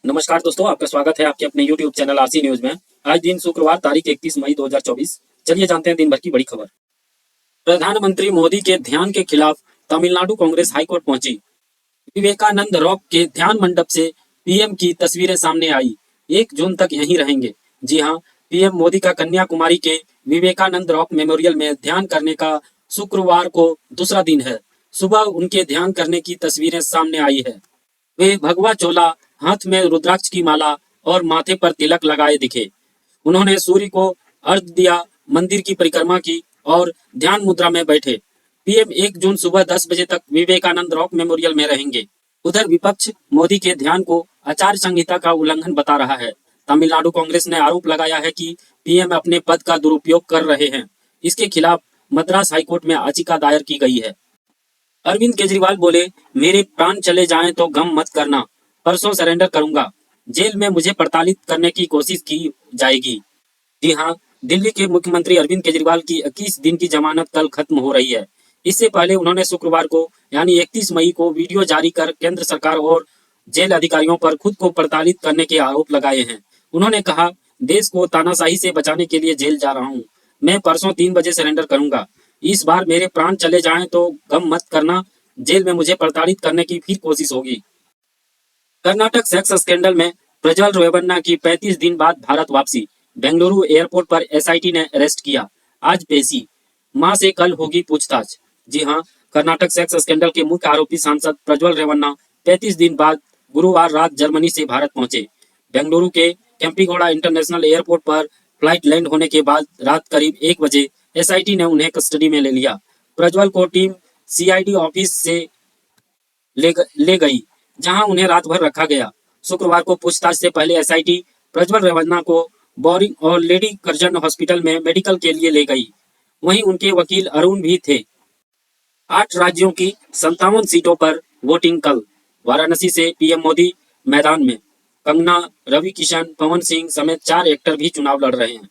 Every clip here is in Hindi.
नमस्कार दोस्तों, आपका स्वागत है आपके अपने YouTube चैनल आरसी न्यूज में। आज दिन शुक्रवार तारीख 31 मई 2024। चलिए जानते हैं दिन भर की बड़ी खबर। प्रधानमंत्री मोदी के ध्यान के खिलाफ तमिलनाडु कांग्रेस हाईकोर्ट पहुंची। विवेकानंद रॉक के ध्यान मंडप से पीएम की तस्वीरें सामने आई। 1 जून तक यहीं रहेंगे। जी हां, पीएम मोदी का कन्याकुमारी के विवेकानंद रॉक मेमोरियल में ध्यान करने का शुक्रवार को दूसरा दिन है। सुबह उनके ध्यान करने की तस्वीरें सामने आई है। वे भगवा चोला, हाथ में रुद्राक्ष की माला और माथे पर तिलक लगाए दिखे। उन्होंने सूर्य को अर्घ्य दिया, मंदिर की परिक्रमा की और ध्यान मुद्रा में बैठे। पीएम 1 जून सुबह 10 बजे तक विवेकानंद रॉक मेमोरियल में रहेंगे। उधर विपक्ष मोदी के ध्यान को आचार संहिता का उल्लंघन बता रहा है। तमिलनाडु कांग्रेस ने आरोप लगाया है कि पीएम अपने पद का दुरुपयोग कर रहे हैं। इसके खिलाफ मद्रास हाईकोर्ट में याचिका दायर की गई है। अरविंद केजरीवाल बोले, मेरे प्राण चले जाएं तो गम मत करना, परसों सरेंडर करूंगा। जेल में मुझे प्रताड़ित करने की कोशिश की जाएगी। जी हां, दिल्ली के मुख्यमंत्री अरविंद केजरीवाल की 21 दिन की जमानत कल खत्म हो रही है। इससे पहले उन्होंने शुक्रवार को यानी 31 मई को वीडियो जारी कर केंद्र सरकार और जेल अधिकारियों पर खुद को प्रताड़ित करने के आरोप लगाए हैं। उन्होंने कहा, देश को तानाशाही से बचाने के लिए जेल जा रहा हूं। मैं परसों 3 बजे सरेंडर करूंगा। इस बार मेरे प्राण चले जाएं तो गम मत करना, जेल में मुझे प्रताड़ित करने की फिर कोशिश होगी। कर्नाटक सेक्स स्कैंडल में प्रज्वल रेवन्ना की 35 दिन बाद भारत वापसी। बेंगलुरु एयरपोर्ट पर एसआईटी ने अरेस्ट किया। आज पेशी। मां से कल होगी पूछताछ। जी हां, कर्नाटक सेक्स स्कैंडल के मुख्य आरोपी सांसद प्रज्वल रेवन्ना 35 दिन बाद गुरुवार रात जर्मनी से भारत पहुंचे। बेंगलुरु के केम्पीगौड़ा इंटरनेशनल एयरपोर्ट पर फ्लाइट लैंड होने के बाद रात करीब 1 बजे एसआईटी ने उन्हें कस्टडी में ले लिया। प्रज्वल को टीम सीआईडी ऑफिस से ले गई, जहां उन्हें रात भर रखा गया। शुक्रवार को पूछताछ से पहले एसआईटी प्रज्वल रेवन्ना को बोरिंग और लेडी कर्जन हॉस्पिटल में मेडिकल के लिए ले गई। वहीं उनके वकील अरुण भी थे। 8 राज्यों की 57 सीटों पर वोटिंग कल। वाराणसी से पीएम मोदी मैदान में। कंगना, रवि किशन, पवन सिंह समेत 4 एक्टर भी चुनाव लड़ रहे हैं।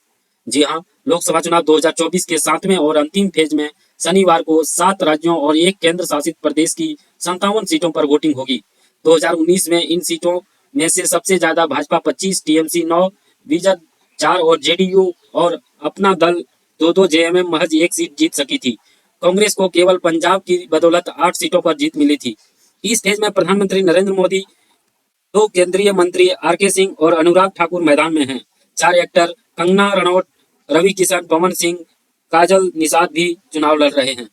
जी हां, लोकसभा चुनाव 2024 के 7वें और अंतिम फेज में शनिवार को 7 राज्यों और 1 केंद्र शासित प्रदेश की 57 सीटों पर वोटिंग होगी। 2019 में इन सीटों में से सबसे ज्यादा भाजपा 25, टीएमसी 9, बीजेपी 4 और जेडीयू और अपना दल 2-2, जेएमएम महज 1 सीट जीत सकी थी। कांग्रेस को केवल पंजाब की बदौलत 8 सीटों पर जीत मिली थी। इस फेज में प्रधानमंत्री नरेंद्र मोदी, 2 केंद्रीय मंत्री आरके सिंह और अनुराग ठाकुर मैदान में हैं। 4 एक्टर कंगना रनौत, रवि किशन, पवन सिंह, काजल निषाद भी चुनाव लड़ रहे हैं।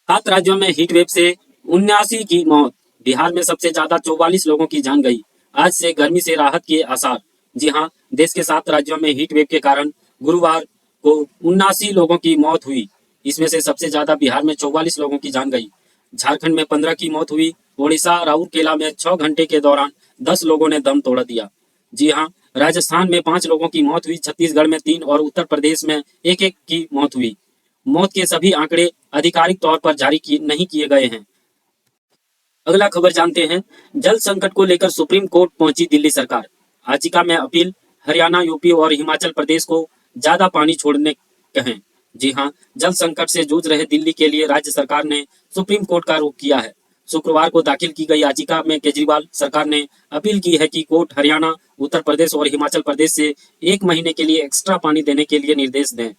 7 राज्यों में हीट वेव से 79 की मौत। बिहार में सबसे ज्यादा 44 लोगों की जान गई। आज से गर्मी से राहत के आसार। जी हां, देश के 7 राज्यों में हीट वेव के कारण गुरुवार को 79 लोगों की मौत हुई। इसमें से सबसे ज्यादा बिहार में 44 लोगों की जान गई। झारखंड में 15 की मौत हुई। ओडिशा राउरकेला में 6 घंटे के दौरान 10 लोगों ने दम तोड़ दिया। जी हां, राजस्थान में 5 लोगों की मौत हुई। छत्तीसगढ़ में 3 और उत्तर प्रदेश में 1-1 की मौत हुई। मौत के सभी आंकड़े आधिकारिक तौर पर जारी नहीं किए गए हैं। अगला खबर जानते हैं। जल संकट को लेकर सुप्रीम कोर्ट पहुंची दिल्ली सरकार। याचिका में अपील, हरियाणा, यूपी और हिमाचल प्रदेश को ज्यादा पानी छोड़ने कहें। जी हां, जल संकट से जूझ रहे दिल्ली के लिए राज्य सरकार ने सुप्रीम कोर्ट का रुख किया है। शुक्रवार को दाखिल की गई याचिका में केजरीवाल सरकार ने अपील की है कि कोर्ट हरियाणा, उत्तर प्रदेश और हिमाचल प्रदेश से 1 महीने के लिए एक्स्ट्रा पानी देने के लिए निर्देश दें।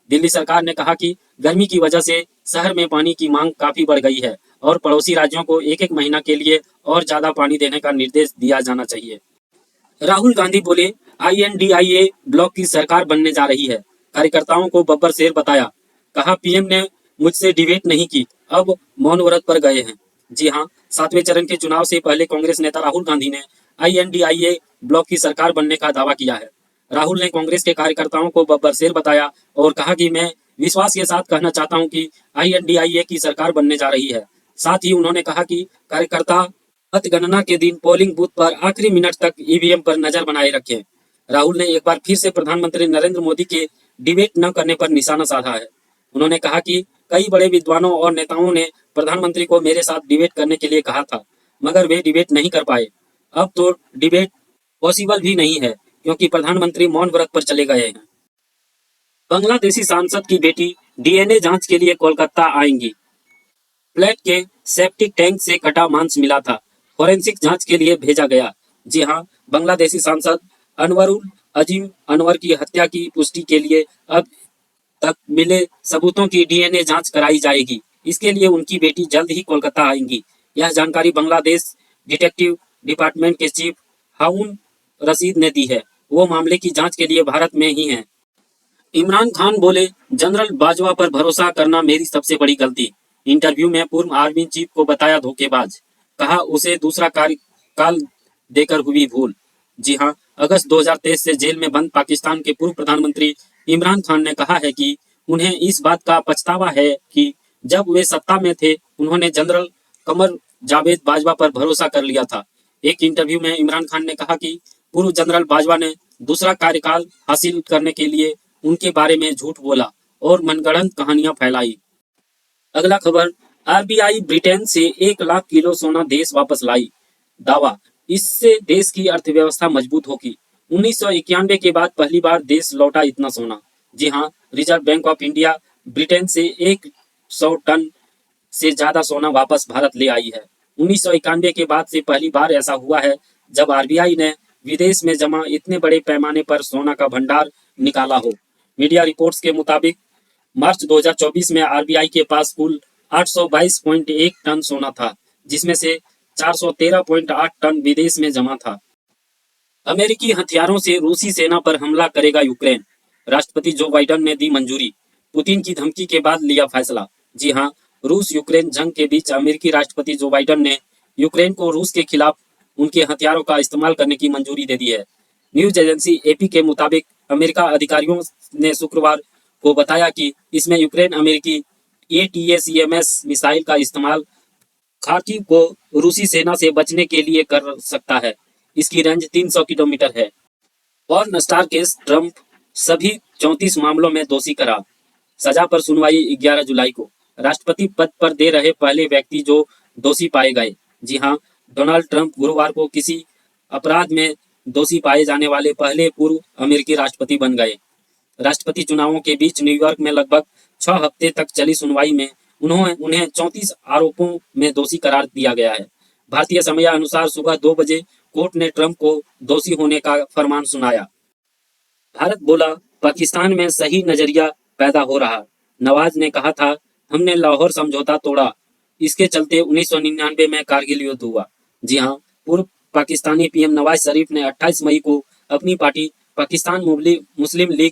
दिल्ली सरकार ने कहा कि गर्मी की वजह से शहर में पानी की मांग काफी बढ़ गई है और पड़ोसी राज्यों को 1-1 महीना के लिए और ज्यादा पानी देने का निर्देश दिया जाना चाहिए। राहुल गांधी बोले, आईएनडीआईए ब्लॉक की सरकार बनने जा रही है। कार्यकर्ताओं को बब्बर शेर बताया। कहा, पीएम ने मुझसे डिबेट नहीं की, अब मौन व्रत पर गए हैं। जी हां, 7वें चरण के चुनाव से पहले कांग्रेस नेता राहुल गांधी ने आईएनडीआईए ब्लॉक की सरकार बनने का दावा किया है। राहुल ने कांग्रेस के कार्यकर्ताओं को बब्बर शेर बताया और कहा कि मैं विश्वास के साथ कहना चाहता हूं कि आईएनडीआईए की सरकार बनने जा रही है। साथ ही उन्होंने कहा कि कार्यकर्ता मतगणना के दिन पोलिंग बूथ पर आखिरी मिनट तक ईवीएम पर नजर बनाए रखें। राहुल ने एक बार फिर से प्रधानमंत्री नरेंद्र मोदी के डिबेट न करने पर निशाना साधा है। उन्होंने कहा कि कई बड़े विद्वानों और नेताओं ने प्रधानमंत्री को मेरे साथ डिबेट करने के लिए कहा था, मगर वे डिबेट नहीं कर पाए। अब तो डिबेट पॉसिबल भी नहीं है क्योंकि प्रधानमंत्री मौन व्रत पर चले गए हैं। बांग्लादेशी सांसद की बेटी डीएनए जांच के लिए कोलकाता आएंगी। फ्लैट के सेप्टिक टैंक से कटा मांस मिला था, फॉरेंसिक जांच के लिए भेजा गया। जी हाँ, बांग्लादेशी सांसद अनवरुल अजीम अनवर की हत्या की पुष्टि के लिए अब तक मिले सबूतों की डीएनए जांच कराई जाएगी। इसके लिए उनकी बेटी जल्द ही कोलकाता आएंगी। यह जानकारी बांग्लादेश डिटेक्टिव डिपार्टमेंट के चीफ हारून रशीद ने दी है। वो मामले की जांच के लिए भारत में ही हैं। इमरान खान बोले, जनरल बाजवा पर भरोसा करना मेरी सबसे बड़ी गलती। इंटरव्यू में पूर्व आर्मी चीफ को बताया धोखेबाज। कहा उसे दूसरा कार्यकाल देकर हुई भूल। जी हां, अगस्त 2023 से जेल में बंद पाकिस्तान के पूर्व प्रधानमंत्री इमरान खान ने कहा है कि उन्हें इस बात का पछतावा है कि जब वे सत्ता में थे उन्होंने जनरल कमर जावेद बाजवा पर भरोसा कर लिया था। एक इंटरव्यू में इमरान खान ने कहा कि पूर्व जनरल बाजवा ने दूसरा कार्यकाल हासिल करने के लिए उनके बारे में झूठ बोला और मनगढ़ंत कहानियां फैलाई। अगला खबर, आरबीआई ब्रिटेन से 1 लाख किलो सोना देश वापस लाई। दावा, इससे देश की अर्थव्यवस्था मजबूत होगी। 1991 के बाद पहली बार देश लौटा इतना सोना। जी हाँ, reserve bank of India Britain से 100 टन से ज्यादा सोना वापस भारत ले आई है। 1991 के बाद से पहली बार ऐसा हुआ है जब आरबीआई ने विदेश में जमा इतने बड़े पैमाने पर सोना का भंडार निकाला हो। मीडिया रिपोर्ट्स के मुताबिक मार्च 2024 में आरबीआई के पास कुल 822.1 टन सोना था, जिसमें से 413.8 टन विदेश में जमा था। अमेरिकी हथियारों से रूसी सेना पर हमला करेगा यूक्रेन। राष्ट्रपति जो बाइडेन ने दी मंजूरी। पुतिन की धमकी के बाद लिया फैसला। जी हां, रूस यूक्रेन जंग के बीच अमेरिकी राष्ट्रपति जो बाइडेन ने यूक्रेन को रूस के खिलाफ उनके हथियारों का इस्तेमाल करने की मंजूरी दे दी है। न्यूज एजेंसी एपी के मुताबिक अमेरिका अधिकारियों ने शुक्रवार को बताया कि इसमें यूक्रेन अमेरिकी एटीएसीएमएस मिसाइल का इस्तेमाल खार्किव को रूसी सेना से बचने के लिए कर सकता है। इसकी रेंज 300 किलोमीटर है। पॉर्न स्टार केस, ट्रंप सभी 34 मामलों में दोषी करार। सजा पर सुनवाई 11 जुलाई को। राष्ट्रपति पद पर दे रहे पहले व्यक्ति जो दोषी पाए गए। जी हां, डोनाल्ड ट्रंप गुरुवार को किसी अपराध में दोषी पाए जाने वाले पहले पूर्व अमेरिकी राष्ट्रपति बन गए। राष्ट्रपति चुनावों के बीच न्यूयॉर्क में लगभग 6 हफ्ते तक चली सुनवाई में उन्हें 34 आरोपों में दोषी करार दिया गया है। भारतीय समय अनुसार सुबह 2 बजे कोर्ट ने ट्रंप को दोषी होने का फरमान सुनाया। भारत बोला, पाकिस्तान में सही नजरिया पैदा हो रहा। नवाज ने कहा था, हमने लाहौर समझौता तोड़ा, इसके चलते 1999 में कारगिल युद्ध हुआ। जी हां, पूर्व पाकिस्तानी पीएम नवाज शरीफ ने 28 मई को अपनी पार्टी पाकिस्तान मुस्लिम लीग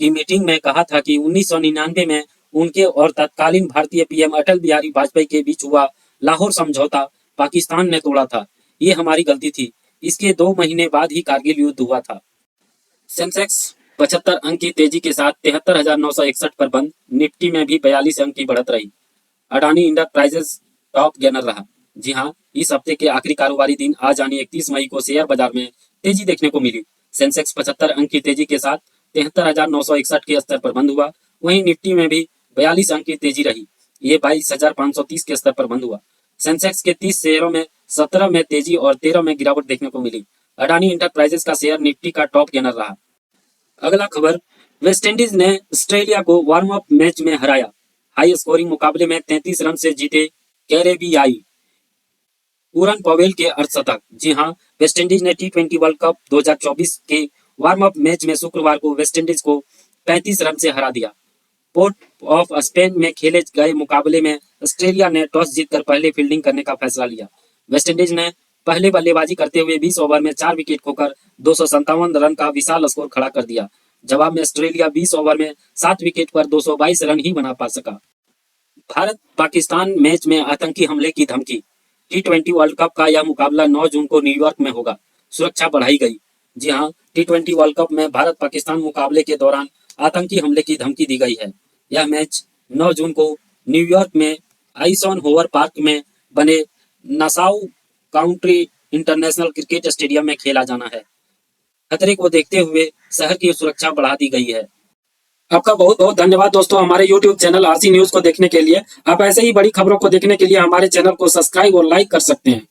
की मीटिंग में कहा था कि 1999 में उनके और तत्कालीन भारतीय पीएम अटल बिहारी वाजपेयी के बीच हुआ लाहौर समझौता पाकिस्तान ने तोड़ा था। ये हमारी गलती थी। इसके 2 महीने बाद ही कारगिल युद्ध हुआ था। सेंसेक्स 75 अंक की तेजी के साथ 73,961 पर बंद। निफ्टी में भी 42 अंक की बढ़त रही। अडानी इंटरप्राइजेज टॉप गेनर रहा। जी हां, इस हफ्ते के आखिरी कारोबारी दिन आज यानी 31 मई को शेयर बाजार में तेजी देखने को मिली। सेंसेक्स 75 अंक की तेजी के साथ 73,961 के स्तर पर बंद हुआ। वहीं निफ्टी में भी 42 अंक की तेजी रही। ये 22,530 के स्तर पर बंद हुआ। सेंसेक्स के 30 शेयरों में 17 में तेजी और 13 में गिरावट देखने को मिली। अडानी इंटरप्राइजेज का शेयर निफ्टी का टॉप गेनर रहा। अगला खबर, वेस्टइंडीज ने ऑस्ट्रेलिया को वार्म अप मैच में हराया। हाई स्कोरिंग मुकाबले में 33 रन से जीते कैरेबियाई। पूरन पवेल के अर्धशतक। जी हां, वेस्टइंडीज ने टी20 वर्ल्ड कप 2024 के वार्म अप मैच में शुक्रवार को वेस्टइंडीज को 35 रन से हरा दिया। पोर्ट ऑफ स्पेन में खेले गए मुकाबले में ऑस्ट्रेलिया ने टॉस जीतकर पहले फील्डिंग करने का फैसला लिया। वेस्टइंडीज ने पहले बल्लेबाजी करते हुए 20 ओवर में 4 विकेट खोकर 257 रन का विशाल स्कोर खड़ा कर दिया। जवाब में ऑस्ट्रेलिया 20 ओवर में 7 विकेट पर 222 रन ही बना पा सका। भारत पाकिस्तान मैच में आतंकी हमले की धमकी। टी20 वर्ल्ड कप का यह मुकाबला 9 जून को न्यूयॉर्क में होगा। सुरक्षा बढ़ाई गई। जी हां, टी20 वर्ल्ड कप में भारत पाकिस्तान मुकाबले के दौरान आतंकी हमले की धमकी दी गई है। यह मैच 9 जून को न्यूयॉर्क में आइजनहोवर पार्क में बने Nassau county international cricket stadium में खेला जाना है। खतरे को देखते हुए शहर की सुरक्षा बढ़ा दी गई है। आपका बहुत बहुत धन्यवाद दोस्तों, हमारे YouTube चैनल आरसी न्यूज को देखने के लिए। आप ऐसे ही बड़ी खबरों को देखने के लिए हमारे चैनल को सब्सक्राइब और लाइक कर सकते हैं।